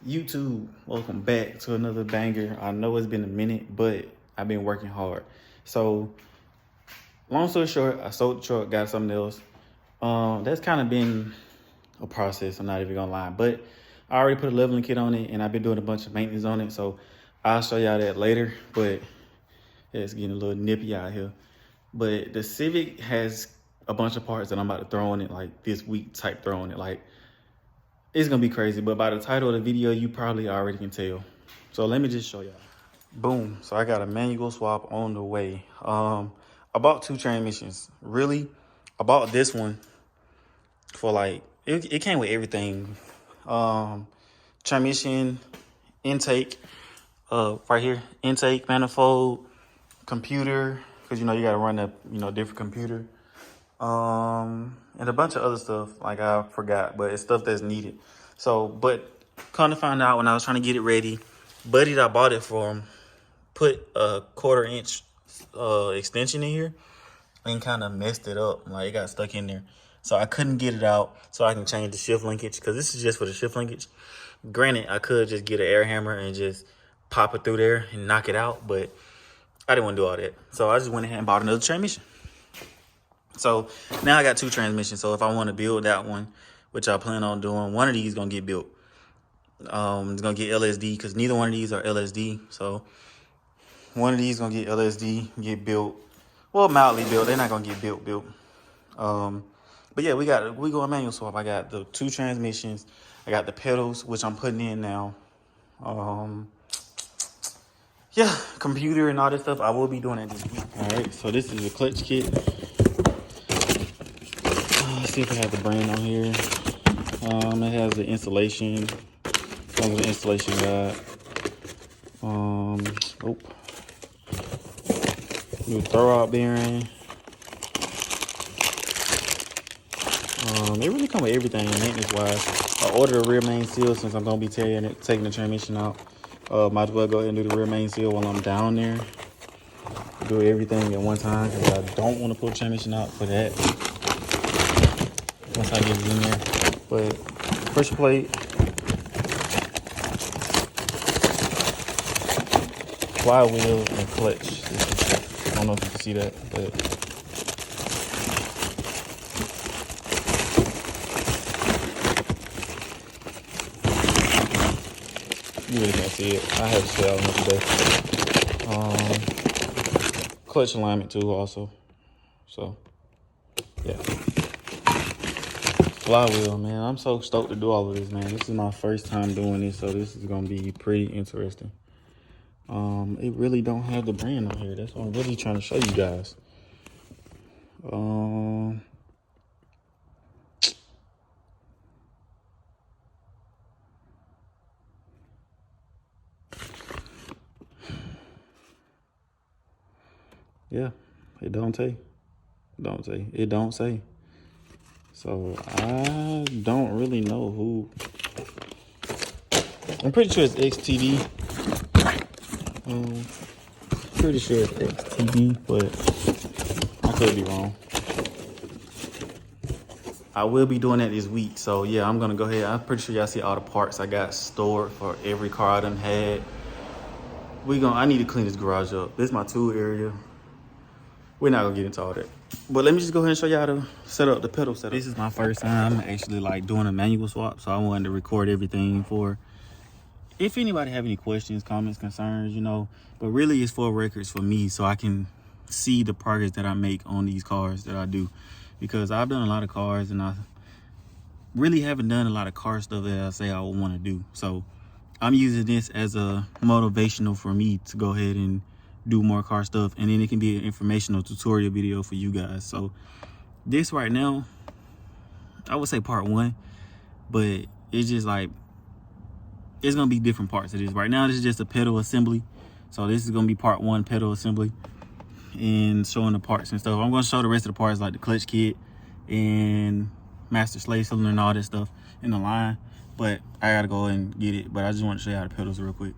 YouTube, welcome back to another banger. I know it's been a minute, but I've been working hard. So, long story short, I sold the truck, got something else. That's kind of been a process. I'm not even gonna lie, but I already put a leveling kit on it, and I've been doing a bunch of maintenance on it. So, I'll show y'all that later. But yeah, it's getting a little nippy out here. But the Civic has a bunch of parts that I'm about to throw on it, like this week type throw on it, like. It's gonna be crazy, but by the title of the video, you probably already can tell. So let me just show y'all. Boom. So I got a manual swap on the way. I bought two transmissions. Really, I bought this one for like it came with everything. Transmission, intake, right here, intake, manifold, computer, because you gotta run a different computer. And a bunch of other stuff, like I forgot, but it's stuff that's needed. So, but come to find out, when I was trying to get it ready, buddy that I bought it for put a 1/4 inch extension in here and kind of messed it up. Like it got stuck in there. So I couldn't get it out so I can change the shift linkage, because this is just for the shift linkage. Granted, I could just get an air hammer and just pop it through there and knock it out, but I didn't want to do all that. So I just went ahead and bought another transmission. So now I got two transmissions. So if I want to build that one, which I plan on doing, one of these is gonna get built. It's gonna get LSD, because neither one of these are LSD. So one of these gonna get LSD, get built. Well, mildly built. They're not gonna get built. But yeah, we go manual swap. I got the two transmissions. I got the pedals, which I'm putting in now. Yeah, computer and all this stuff. I will be doing it this week. All right. So this is a clutch kit. Let's see if it has the brand on here. It has the installation. Comes with the installation guide. New throwout bearing. They really come with everything maintenance wise. I ordered a rear main seal since I'm gonna be taking the transmission out. Might as well go ahead and do the rear main seal while I'm down there. Do everything at one time, because I don't want to pull the transmission out for that once I get it in there. But pressure plate, flywheel, and clutch. I don't know if you can see that, but you really can't see it. I have to sit out on today. Clutch alignment too, also. So yeah. Flywheel, man. I'm so stoked to do all of this, man. This is my first time doing this, so this is gonna be pretty interesting. It really don't have the brand on here. That's what I'm really trying to show you guys. Yeah, it don't say. It don't say. So I don't really know who. I'm pretty sure it's XTD. Pretty sure it's XTD, but I could be wrong. I will be doing that this week. So yeah, I'm gonna go ahead. I'm pretty sure y'all see all the parts I got stored for every car I done had. I need to clean this garage up. This is my tool area. We're not gonna get into all that. But let me just go ahead and show y'all how to set up the pedal setup. This is my first time actually like doing a manual swap, so I wanted to record everything for if anybody have any questions, comments, concerns, But really it's for records for me, so I can see the progress that I make on these cars that I do. Because I've done a lot of cars and I really haven't done a lot of car stuff that I say I would want to do. So I'm using this as a motivational for me to go ahead and do more car stuff, and then it can be an informational tutorial video for you guys. So this right now, I would say part 1, but it's just like it's gonna be different parts of this. Right now this is just a pedal assembly, so this is gonna be part 1, pedal assembly, and showing the parts and stuff. I'm gonna show the rest of the parts, like the clutch kit and master slave cylinder and all that stuff in the line, but I gotta go and get it. But I just want to show you how the pedals real quick.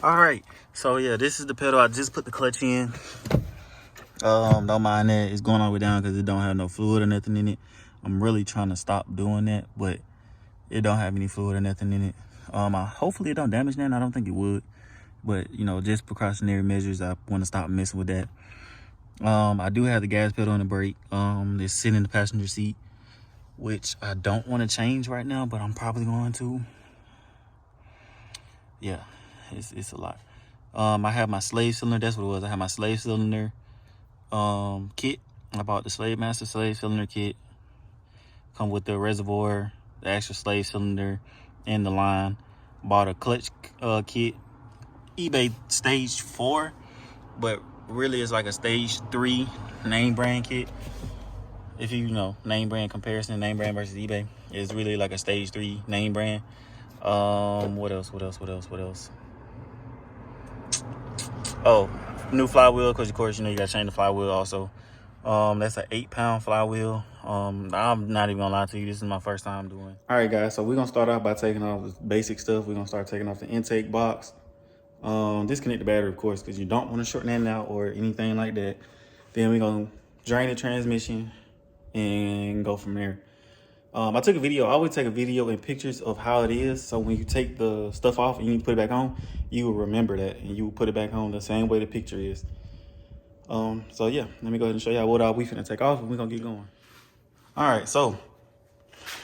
All right, so yeah, this is the pedal. I just put the clutch in. Don't mind that. It's going all the way down because it don't have no fluid or nothing in it. I'm really trying to stop doing that, but it don't have any fluid or nothing in it. Hopefully it don't damage that. I don't think it would, but you know, just precautionary measures. I want to stop messing with that. I do have the gas pedal and the brake. It's sitting in the passenger seat, which I don't want to change right now, but I'm probably going to. Yeah, it's a lot. I have my slave cylinder. That's what it was. I have my slave cylinder kit. I bought the Slave Master slave cylinder kit. Come with the reservoir, the actual slave cylinder, and the line. Bought a clutch kit. eBay stage 4, but really it's like a stage 3 name brand kit. If you know name brand comparison, name brand versus eBay, it's really like a stage 3 name brand. What else? Oh, new flywheel, because of course you know you gotta change the flywheel also. That's an 8-pound flywheel. I'm not even gonna lie to you, this is my first time doing. All right, guys, so we're gonna start off by taking off the basic stuff. We're gonna start taking off the intake box. Disconnect the battery, of course, because you don't want to shorten that out or anything like that. Then we're gonna drain the transmission and go from there. I took a video. I always take a video and pictures of how it is, so when you take the stuff off and you put it back on, you will remember that and you will put it back on the same way the picture is. So yeah, let me go ahead and show y'all what we finna take off and we're gonna get going. All right, so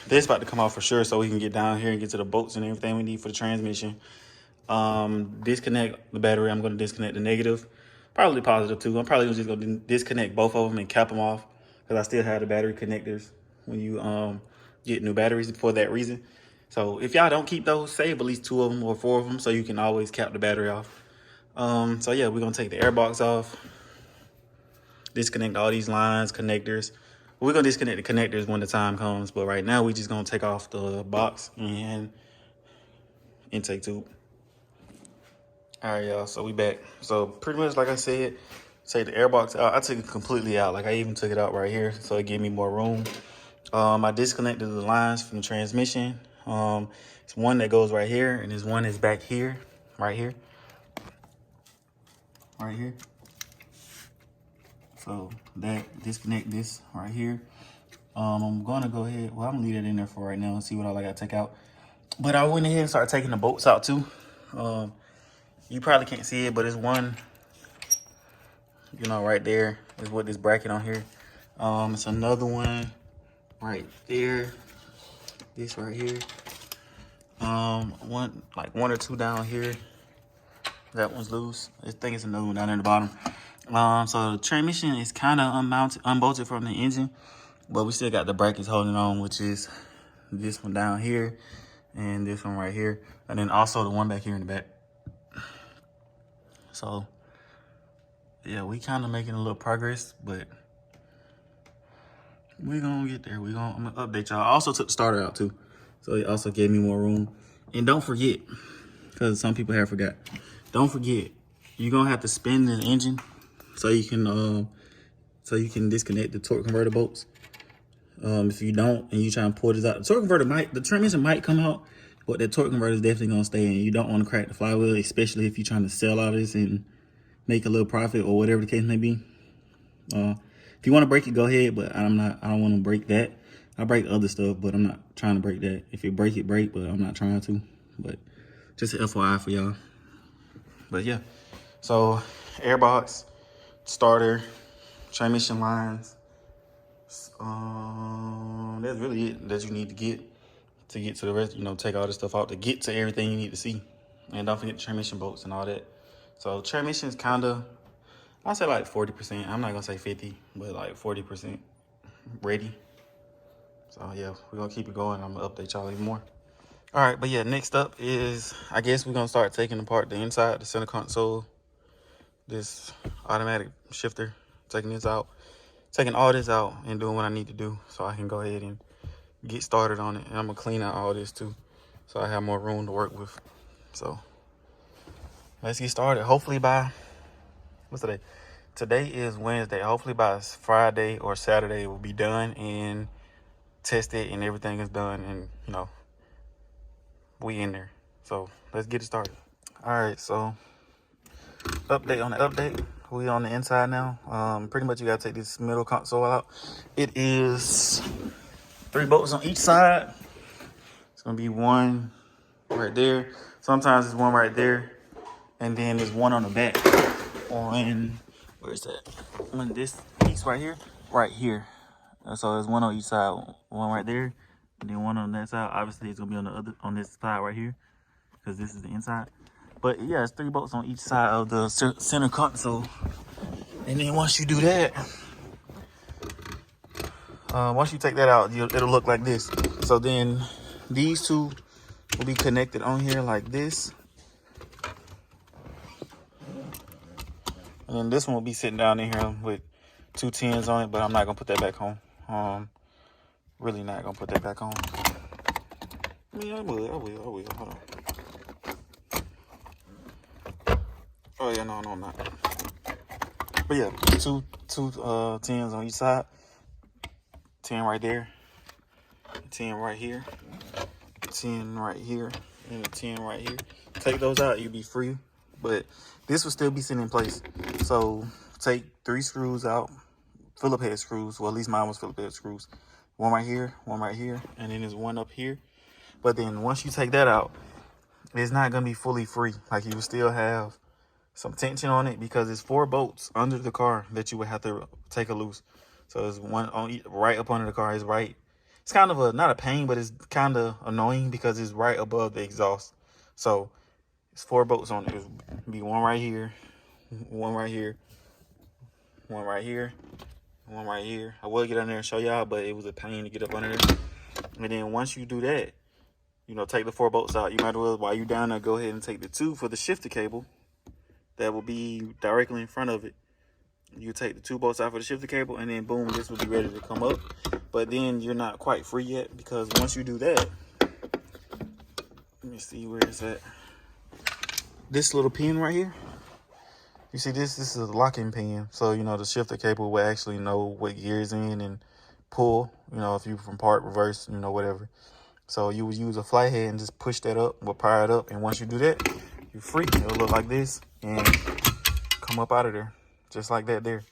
this about to come off for sure, so we can get down here and get to the bolts and everything we need for the transmission. Disconnect the battery. I'm gonna disconnect the negative, probably positive too. I'm probably just gonna disconnect both of them and cap them off because I still have the battery connectors when you get new batteries for that reason. So if y'all don't keep those, save at least 2 of them or 4 of them so you can always cap the battery off. So yeah, we're gonna take the air box off, disconnect all these lines, connectors. We're gonna disconnect the connectors when the time comes, but right now we just gonna take off the box and intake tube. All right, y'all, so we back. So pretty much like I said, take the air box out. I took it completely out. Like I even took it out right here, so it gave me more room. I disconnected the lines from the transmission. It's one that goes right here, and there's one that's back here, right here. So that disconnect this right here. I'm gonna go ahead. Well, I'm gonna leave that in there for right now and see what all I gotta take out. But I went ahead and started taking the bolts out too. You probably can't see it, but it's one, you know, right there is what this bracket on here. It's another one right there. This right here. One or two down here. That one's loose. I think it's another one down there at the bottom. So the transmission is kind of unbolted from the engine, but we still got the brackets holding on, which is this one down here and this one right here, and then also the one back here in the back. So yeah, we kind of making a little progress, but we're gonna get there. I'm gonna update y'all. I also took the starter out too, so it also gave me more room. And don't forget, because some people have forgot, don't forget, you're gonna have to spin the engine so you can disconnect the torque converter bolts. If you don't and you try and pull this out, the transmission might come out, but the torque converter is definitely gonna stay in. You don't want to crack the flywheel, especially if you're trying to sell all this and make a little profit or whatever the case may be. If you want to break it, go ahead, but I don't want to break that. I break other stuff, but I'm not trying to break that. If it break, but I'm not trying to. But just an FYI for y'all. But yeah, so airbox, starter, transmission lines. That's really it that you need to get to the rest. You know, take all this stuff out to get to everything you need to see, and don't forget the transmission bolts and all that. So transmission is kind of, I say like 40%. I'm not gonna say 50, but like 40% ready. So yeah, we're gonna keep it going. I'm gonna update y'all even more. All right, but yeah, next up is, I guess we're gonna start taking apart the inside, the center console, this automatic shifter, taking all this out and doing what I need to do so I can go ahead and get started on it. And I'm gonna clean out all this too, so I have more room to work with. So let's get started. Hopefully by, what's today? Today is Wednesday. Hopefully by Friday or Saturday we'll be done and tested and everything is done, and you know, we in there. So let's get it started. All right, so update on the update. We on the inside now. Pretty much you gotta take this middle console out. It is 3 bolts on each side. It's gonna be one right there. Sometimes it's one right there, and then there's one on the back. On where is that? On this piece right here, right here. So there's one on each side, one right there, and then one on that side. Obviously, it's gonna be on this side right here, because this is the inside. But yeah, it's 3 bolts on each side of the center console. And then once you do that, once you take that out, it'll look like this. So then these two will be connected on here like this. And then this one will be sitting down in here with 2 10s on it, but I'm not gonna put that back on. Really not gonna put that back on. I mean, I will. Hold on. Oh yeah, no, I'm not. But yeah, two 10s on each side. 10 right there, 10 right here, 10 right here, and a 10 right here. Take those out, you'll be free. But this will still be sitting in place. So take 3 screws out, Phillips head screws. Well, at least mine was Phillips head screws. One right here, and then there's one up here. But then once you take that out, it's not gonna be fully free. Like, you will still have some tension on it because it's 4 bolts under the car that you would have to take a loose. So there's one on right up under the car. It's kind of not a pain, but it's kind of annoying because it's right above the exhaust. So it's 4 bolts on it. It'll be one right here, one right here, one right here, one right here. I will get on there and show y'all, but it was a pain to get up under there. And then once you do that, take the 4 bolts out. You might as well, while you're down there, go ahead and take the 2 for the shifter cable that will be directly in front of it. You take the 2 bolts out for the shifter cable, and then boom, this will be ready to come up. But then you're not quite free yet, because once you do that, let me see where it's at. This little pin right here, you see this is a locking pin. So the shifter cable will actually know what gears in and pull, if you from park, reverse, whatever. So you would use a fly head and just push that up, will power it up, and once you do that, you're free. It'll look like this and come up out of there. Just like that there.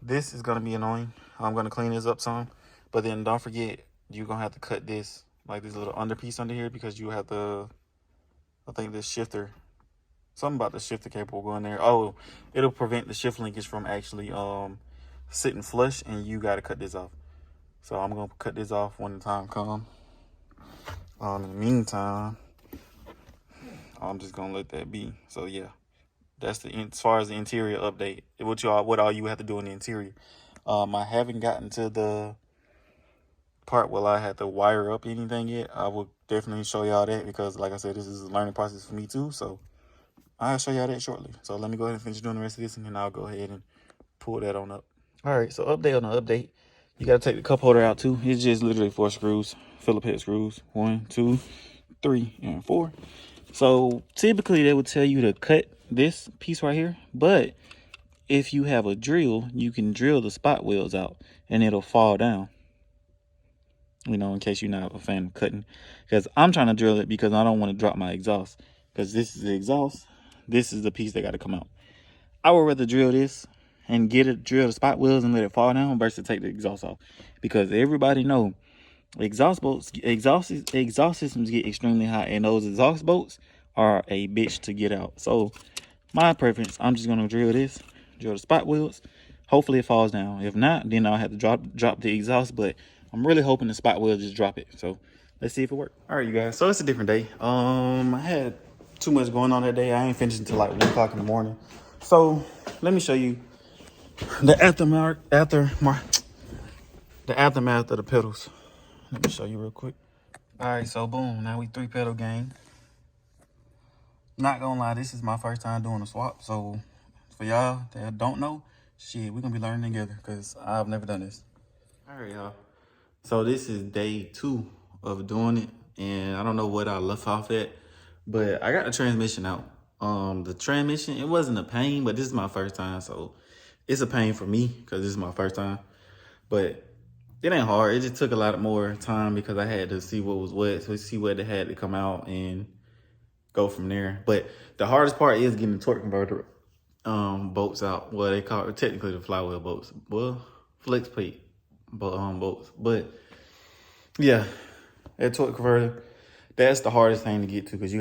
This is going to be annoying. I'm going to clean this up some. But then don't forget, you're going to have to cut this, like this little under piece under here, because you have to, I think this shifter, something about the shifter cable will go in there. Oh, it'll prevent the shift linkage from actually sitting flush, and you got to cut this off. So I'm going to cut this off when the time comes. In the meantime, I'm just going to let that be. So yeah. That's as far as the interior update. What all you have to do in the interior. I haven't gotten to the part where I had to wire up anything yet. I will definitely show y'all that, because like I said, this is a learning process for me too. So I'll show y'all that shortly. So let me go ahead and finish doing the rest of this, and then I'll go ahead and pull that on up. All right, so update on the update. You got to take the cup holder out too. It's just literally 4 screws, Phillips head screws. 1, 2, 3, and 4. So typically they would tell you to cut this piece right here, but if you have a drill, you can drill the spot wheels out and it'll fall down, in case you're not a fan of cutting. Because I'm trying to drill it because I don't want to drop my exhaust, because this is the exhaust, this is the piece that got to come out. I would rather drill this and drill the spot wheels and let it fall down versus take the exhaust off, because everybody know exhaust systems get extremely hot, and those exhaust bolts are a bitch to get out. So my preference, I'm just gonna drill the spot wheels. Hopefully it falls down. If not, then I'll have to drop the exhaust, but I'm really hoping the spot wheel just drop it. So let's see if it works. All right, you guys, so it's a different day. I had too much going on that day. I ain't finished until like 1 o'clock in the morning. So let me show you the aftermath of the pedals. Let me show you real quick. All right, so boom, now we 3 pedal gang. Not gonna lie, this is my first time doing a swap. So for y'all that don't know, shit, we're gonna be learning together, because I've never done this. All right, y'all. So this is day 2 of doing it, and I don't know what I left off at, but I got the transmission out. The transmission, it wasn't a pain, but this is my first time, so it's a pain for me because this is my first time. But it ain't hard. It just took a lot more time because I had to see what was what, so see what it had to come out and go from there. But the hardest part is getting the torque converter bolts out. Well, they call it technically the flywheel bolts. Well, flex plate bolts. But yeah, that torque converter, that's the hardest thing to get to because you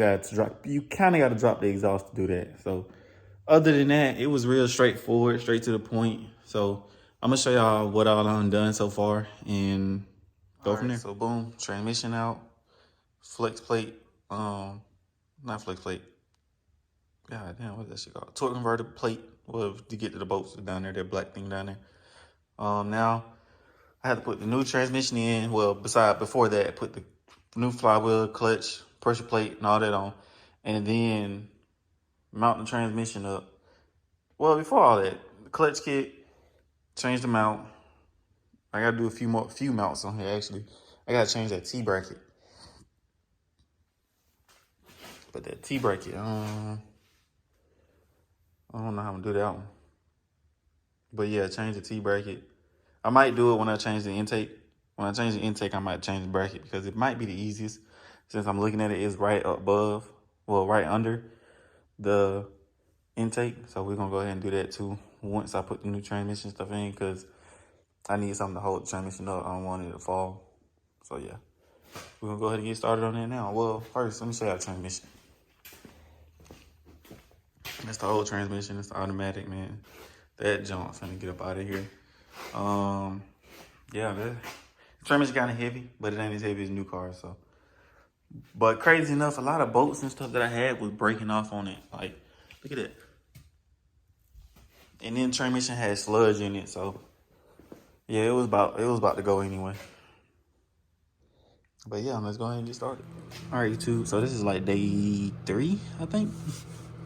kind of got to drop the exhaust to do that. So other than that, it was real straightforward, straight to the point. So I'm gonna show y'all what all I've done so far and go from there. So boom, transmission out, flex plate, not flex plate. God damn, what's that shit called? Torque converter plate. Well, to get to the bolts down there, that black thing down there. Now I had to put the new transmission in. Well, before that, put the new flywheel, clutch, pressure plate, and all that on, and then mount the transmission up. Well, before all that, the clutch kit, change the mount. I gotta do a few mounts on here actually. I gotta change that T bracket. But that T bracket, I don't know how I'm gonna do that one. But yeah, change the T bracket. I might do it when I change the intake. When I change the intake, I might change the bracket because it might be the easiest. Since I'm looking at it, it's right above, well, right under the intake. So we're gonna go ahead and do that too once I put the new transmission stuff in because I need something to hold the transmission up. I don't want it to fall. So yeah, we're gonna go ahead and get started on that now. Well, first, let me show you the transmission. That's the old transmission. It's the automatic, man. That junk's finna get up out of here. Yeah, the transmission kind of heavy, but it ain't as heavy as new cars. So, but crazy enough, a lot of bolts and stuff that I had was breaking off on it. Like, look at that. And then transmission had sludge in it, so yeah, it was about to go anyway. But yeah, let's go ahead and get started. All right, YouTube. So this is like day 3, I think.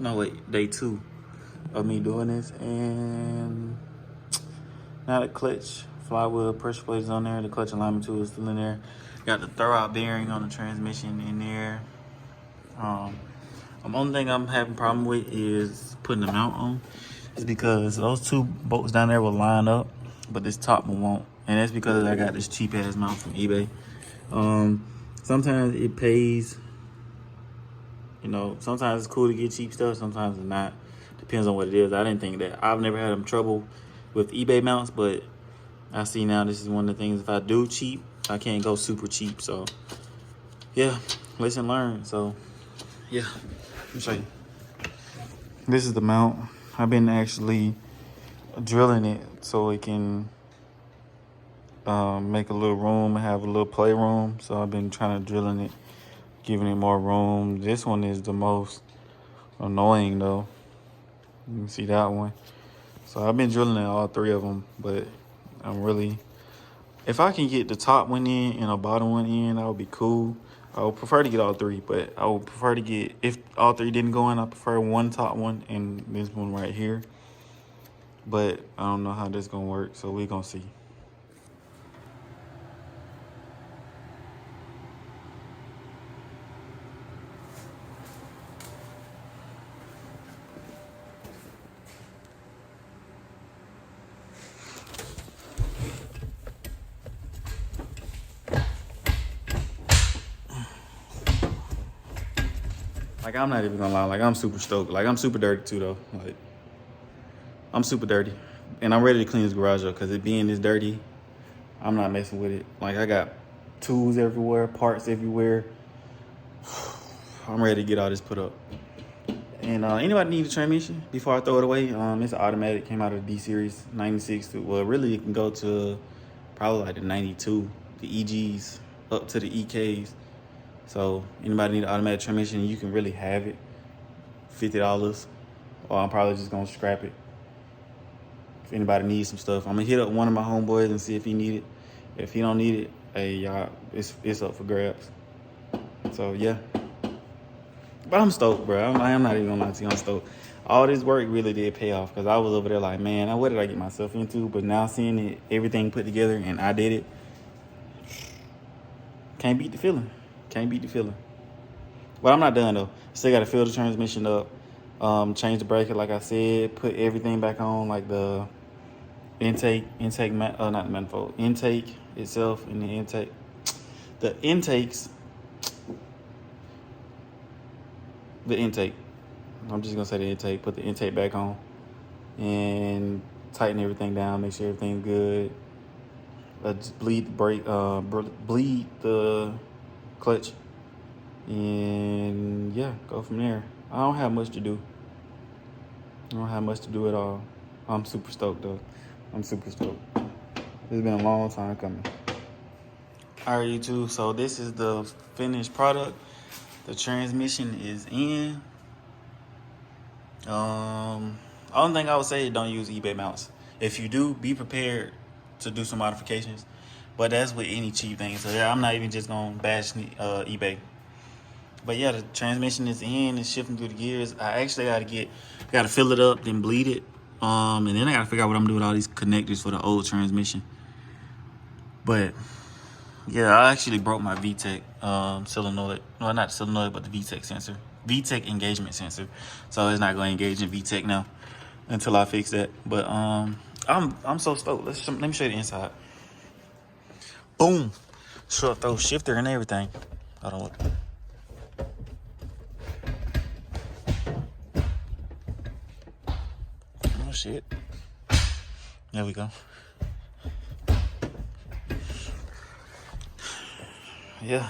No, wait, day 2 of me doing this, and now the clutch, flywheel, pressure plate is on there. The clutch alignment tool is still in there. Got the throwout bearing on the transmission in there. The only thing I'm having problem with is putting the mount on. Is because those 2 bolts down there will line up, but this top one won't. And that's because I got this cheap ass mount from eBay. Sometimes it pays. You know, sometimes it's cool to get cheap stuff, sometimes it's not. Depends on what it is. I didn't think that. I've never had trouble with eBay mounts, but I see now this is one of the things. If I do cheap, I can't go super cheap. So, yeah, lesson learned. So, yeah, let me show you. This is the mount. I've been actually drilling it so it can make a little room and have a little playroom. So I've been trying to drilling it, giving it more room. This one is the most annoying though. You can see that one. So I've been drilling all 3 of them, but I'm really, if I can get the top one in and a bottom one in, that would be cool. I would prefer to get all 3, but I would prefer to get, if all 3 didn't go in, I prefer one top one and this one right here. But I don't know how this gonna work, so we gonna see. Like, I'm not even gonna lie, like, I'm super stoked. Like, I'm super dirty too, though. Like, I'm super dirty. And I'm ready to clean this garage up because it being this dirty, I'm not messing with it. Like, I got tools everywhere, parts everywhere. I'm ready to get all this put up. And anybody need a transmission before I throw it away? It's an automatic, came out of the D series, 96. Well, really, it can go to probably like the 92, the EGs, up to the EKs. So anybody need an automatic transmission, you can really have it, $50, or I'm probably just gonna scrap it. If anybody needs some stuff, I'm gonna hit up one of my homeboys and see if he need it. If he don't need it, hey y'all, it's up for grabs. So yeah, but I'm stoked, bro. I'm not even gonna lie to you, I'm stoked. All this work really did pay off because I was over there like, man, what did I get myself into? But now seeing it, everything put together, and I did it, can't beat the feeling. Can't beat the feeling. But I'm not done though. Still got to fill the transmission up, change the bracket like I said, put everything back on, like the not manifold, intake itself, and the intakes, the intake. I'm just gonna say the intake. Put the intake back on and tighten everything down. Make sure everything's good. Just bleed the brake, bleed the clutch, and yeah, go from there. I don't have much to do. I don't have much to do at all. I'm super stoked though. I'm super stoked. It's been a long time coming. All right, YouTube. So this is the finished product. The transmission is in. Only thing I would say is don't use eBay mounts. If you do, be prepared to do some modifications. But that's with any cheap thing. So yeah, I'm not even just gonna bash eBay. But yeah, the transmission is in. It's shifting through the gears. I actually gotta fill it up, then bleed it. And then I gotta figure out what I'm doing with all these connectors for the old transmission. But yeah, I actually broke my VTEC solenoid. Well, not solenoid, but the VTEC sensor. VTEC engagement sensor. So it's not going to engage in VTEC now until I fix that. But I'm so stoked. Let me show you the inside. Boom. Short throw shifter and everything. Hold on. Oh shit. There we go. Yeah,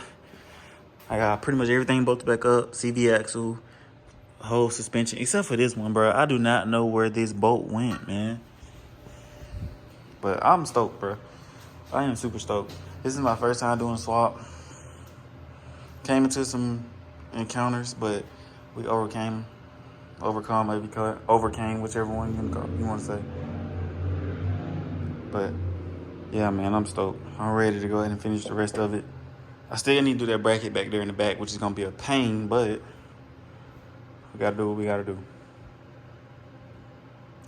I got pretty much everything bolted back up. CV axle, whole suspension, except for this one, bro. I do not know where this bolt went, man. But I'm stoked, bro. I am super stoked. This is my first time doing a swap. Came into some encounters, but we overcame, whichever one you want to say. But yeah, man, I'm stoked. I'm ready to go ahead and finish the rest of it. I still need to do that bracket back there in the back, which is going to be a pain, but we got to do what we got to do.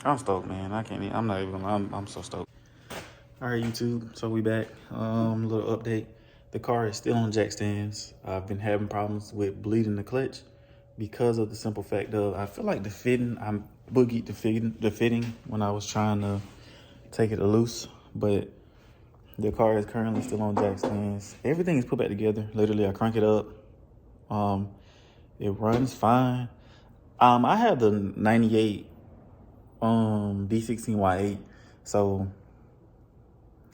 I'm stoked, man. I'm so stoked. All right, YouTube. So we back. Little update. The car is still on jack stands. I've been having problems with bleeding the clutch because of the simple fact of I feel like the fitting, I boogied the fitting when I was trying to take it loose, but the car is currently still on jack stands. Everything is put back together. Literally, I crank it up. It runs fine. I have the 98 D16Y8, so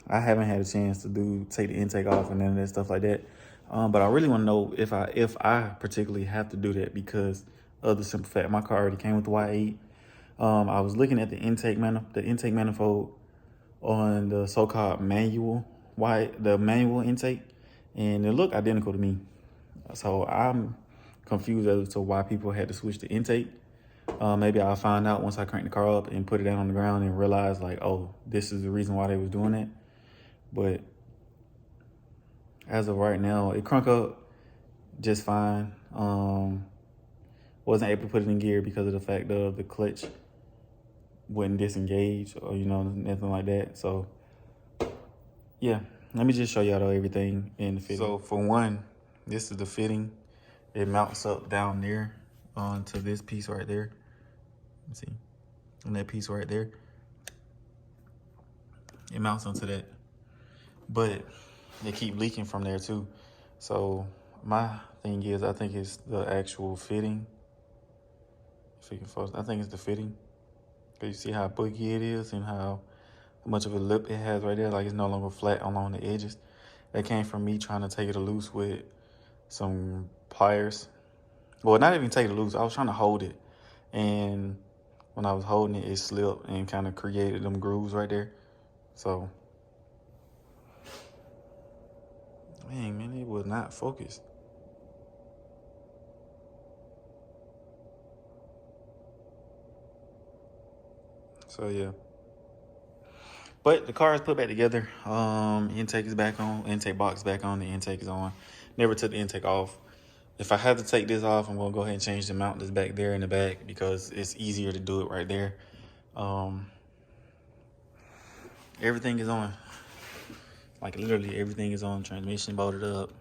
I haven't had a chance to take the intake off and none of that stuff like that. But I really want to know if I particularly have to do that because of the simple fact my car already came with the Y8. I was looking at the intake manifold on the so-called manual intake, and it looked identical to me. So I'm confused as to why people had to switch the intake. Maybe I'll find out once I crank the car up and put it down on the ground and realize like, oh, this is the reason why they was doing it. But as of right now, it crunk up just fine. Wasn't able to put it in gear because of the fact of the clutch wouldn't disengage or, nothing like that. So yeah, let me just show y'all everything in the fitting. So for one, this is the fitting. It mounts up down there onto this piece right there. Let's see, and that piece right there. It mounts onto that, but they keep leaking from there too. So my thing is, I think it's the actual fitting. If you can focus, I think it's the fitting. Cause you see how boogie it is and how much of a lip it has right there. Like it's no longer flat along the edges. That came from me trying to take it loose with some pliers. Well, not even take it loose. I was trying to hold it. And when I was holding it, it slipped and kind of created them grooves right there. So, man, it was not focused. So, yeah. But the car is put back together. Intake is back on. Intake box back on. The intake is on. Never took the intake off. If I have to take this off, I'm going to go ahead and change the mount that's back there in the back because it's easier to do it right there. Everything is on. Like literally everything is on. Transmission bolted up.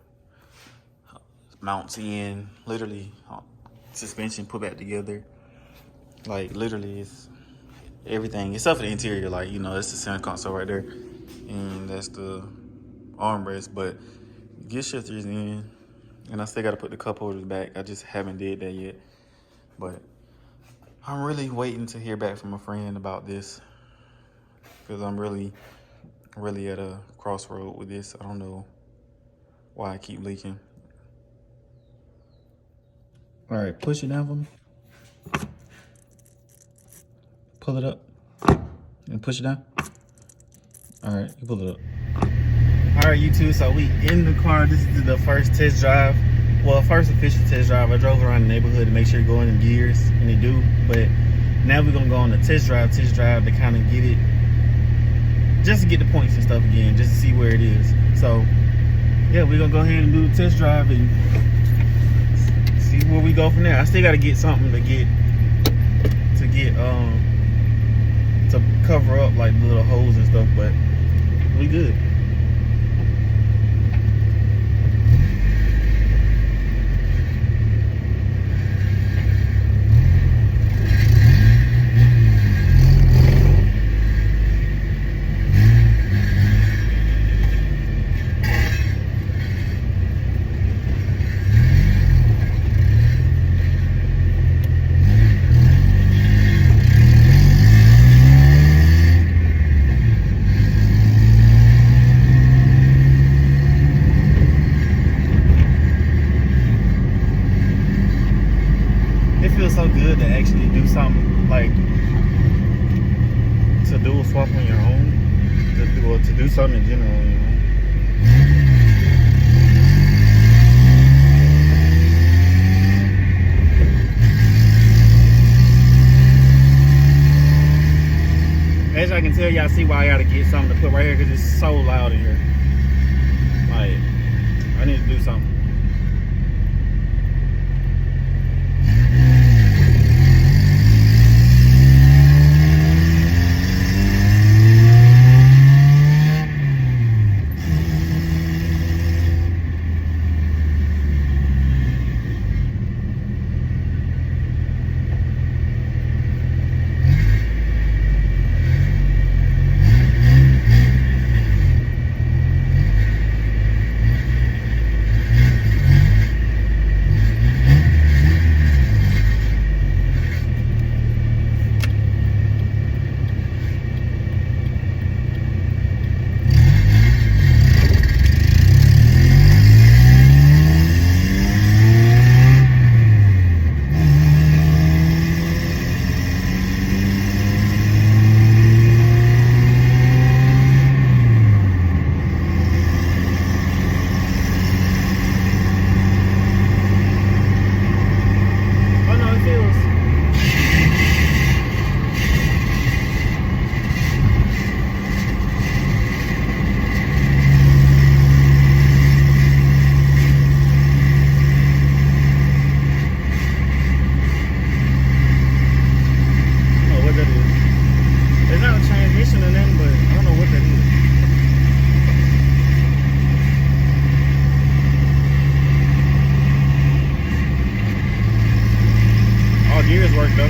Mounts in. Literally suspension put back together. Like literally everything except for the interior. Like, you know, that's the center console right there, and that's the armrest. But gear shifter's in, and I still got to put the cup holders back. I just haven't did that yet. But I'm really waiting to hear back from a friend about this, because I'm really at a crossroad with this. I don't know why I keep leaking. All right, push it down for me. Pull it up and push it down. All right, you pull it up. All right, you two, so we in the car. This is the first test drive. Well, first official test drive. I drove around the neighborhood to make sure you're going in gears, and they do. But now we're gonna go on the test drive to kind of get it, just to get the points and stuff again, just to see where it is. So yeah, we're gonna go ahead and do the test drive and see where we go from there. I still gotta get something to cover up like the little holes and stuff, but we good. So good to actually do something like to do a swap on your own, or to do something in general on your own. As I can tell, y'all see why I gotta get something to put right here, because it's so loud in here. Like, I need to do something. Work though.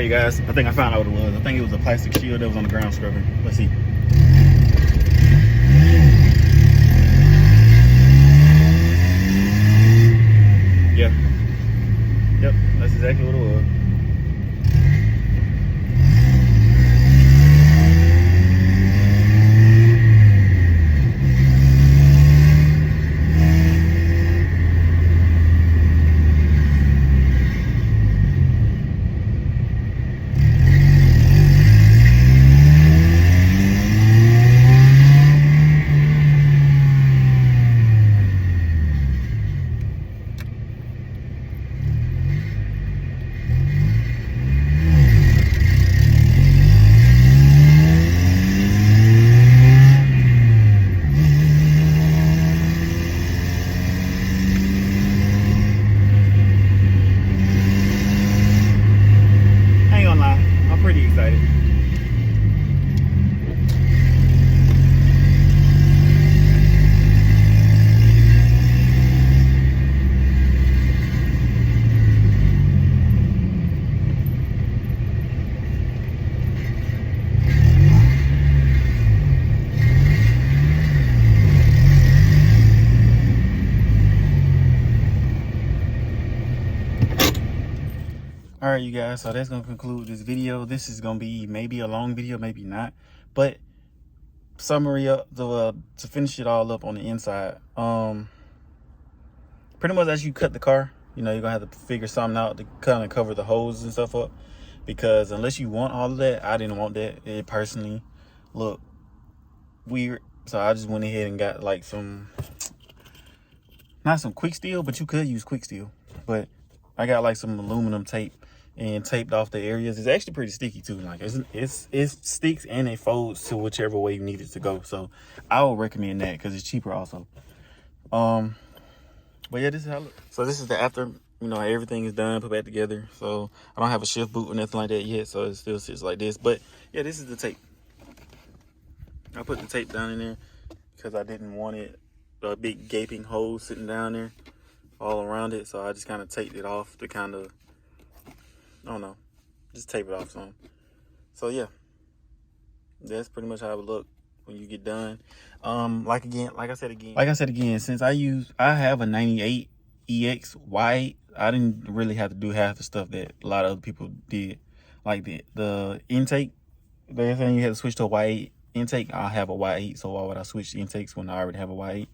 right, you guys, I think I found out what it was. I think it was a plastic shield that was on the ground scrubbing. Let's see. Yeah. Yep, that's exactly what it was. Pretty excited. All right, you guys, so that's gonna conclude this video. This is gonna be maybe a long video, maybe not, but summary up to finish it all up on the inside. Pretty much as you cut the car, you know, you're gonna have to figure something out to kind of cover the holes and stuff up, because unless you want all of that, I didn't want that. It personally looked weird, so I just went ahead and got like not some quick steel, but you could use quick steel, but I got like some aluminum tape and taped off the areas. It's actually pretty sticky too. Like it sticks and it folds to whichever way you need it to go. So I would recommend that because it's cheaper also. But yeah, this is how it looks. So this is the after, you know, everything is done, put back together. So I don't have a shift boot or nothing like that yet, so it still sits like this. But yeah, this is the tape. I put the tape down in there because I didn't want it a big gaping hole sitting down there all around it. So I just kind of taped it off to kind of, I don't know, just tape it off some. So yeah, that's pretty much how it would look when you get done. Like I said again, since I have a 98 EX white, I didn't really have to do half the stuff that a lot of other people did. Like the intake, everything you had to switch to a white intake. I have a Y8, so why would I switch intakes when I already have a Y8?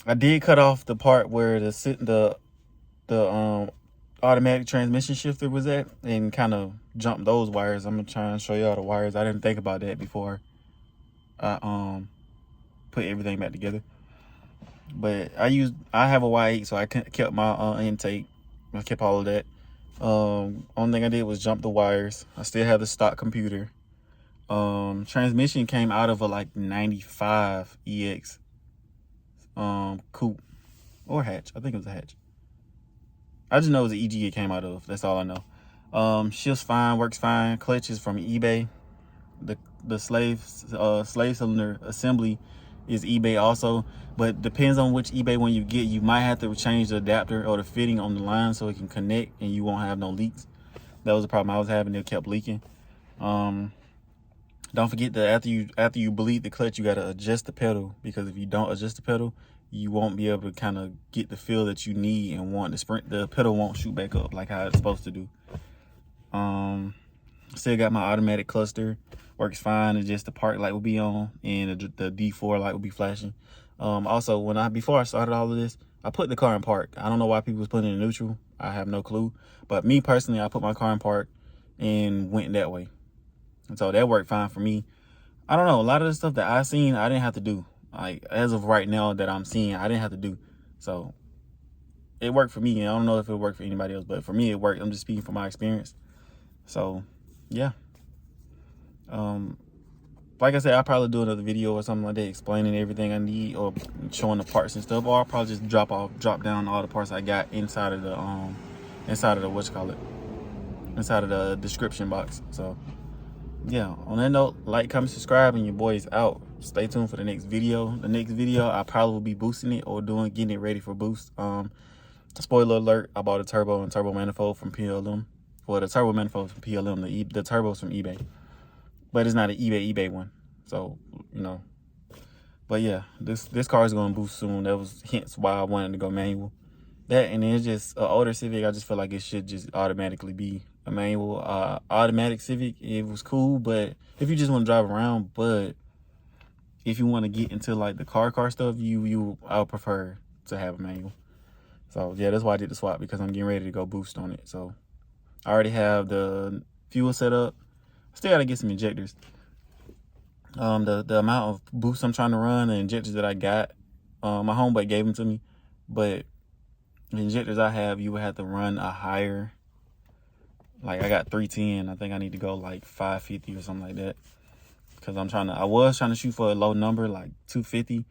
I did cut off the part where the automatic transmission shifter was at, and kind of jump those wires. I'm gonna try and show y'all the wires. I didn't think about that before I put everything back together. But I have a Y8, so I kept my intake. I kept all of that. Only thing I did was jump the wires. I still have the stock computer. Transmission came out of a like 95 EX coupe or hatch. I think it was a hatch. I just know it was an EG it came out of. That's all I know. Shifts fine, works fine. Clutch is from eBay. The slave cylinder assembly is eBay also, but depends on which eBay one you get. You might have to change the adapter or the fitting on the line so it can connect and you won't have no leaks. That was the problem I was having. It kept leaking. Don't forget that after you bleed the clutch, you got to adjust the pedal, because if you don't adjust the pedal, you won't be able to kind of get the feel that you need and want. The pedal won't shoot back up like how it's supposed to do. Still got my automatic cluster, works fine. It's just the park light will be on and the D4 light will be flashing. Also, before I started all of this, I put the car in park. I don't know why people was putting it in neutral. I have no clue. But me personally, I put my car in park and went that way. And so that worked fine for me. I don't know, a lot of the stuff that I seen, I didn't have to do. Like, as of right now that I'm seeing, I didn't have to do. So it worked for me. And I don't know if it worked for anybody else, but for me, it worked. I'm just speaking from my experience. So yeah. Like I said, I'll probably do another video or something like that explaining everything I need or showing the parts and stuff. Or I'll probably just drop down all the parts I got inside of the inside of the description box. So yeah, on that note, like, comment, subscribe, and your boy is out. Stay tuned for the next video. The next video, I probably will be boosting it or getting it ready for boost. Spoiler alert, I bought a turbo and turbo manifold from PLM. Well, the turbo manifold from PLM, the turbo's from eBay, but it's not an eBay one. So, you know, but yeah, this car is going to boost soon. That was hence why I wanted to go manual. That, and then it's just an older Civic. I just feel like it should just automatically be a manual. Automatic Civic, it was cool, but if you just want to drive around, but if you want to get into like the car stuff, I would prefer to have a manual. So yeah, that's why I did the swap, because I'm getting ready to go boost on it. So I already have the fuel set up. Still gotta get some injectors. The amount of boost I'm trying to run, the injectors that I got, my homeboy gave them to me, but the injectors I have, you would have to run a higher. Like I got 310. I think I need to go like 550 or something like that, because I was trying to shoot for a low number like 250,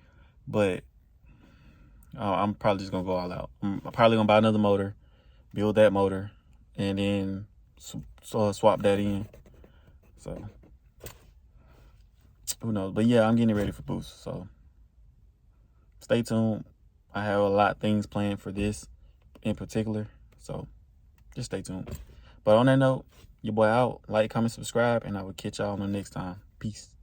but I'm probably just gonna go all out. I'm probably gonna buy another motor, build that motor, and then swap that in. So who knows? But yeah, I'm getting ready for boost. So stay tuned. I have a lot of things planned for this in particular. So just stay tuned. But on that note, your boy out. Like, comment, subscribe, and I will catch y'all on the next time. Peace.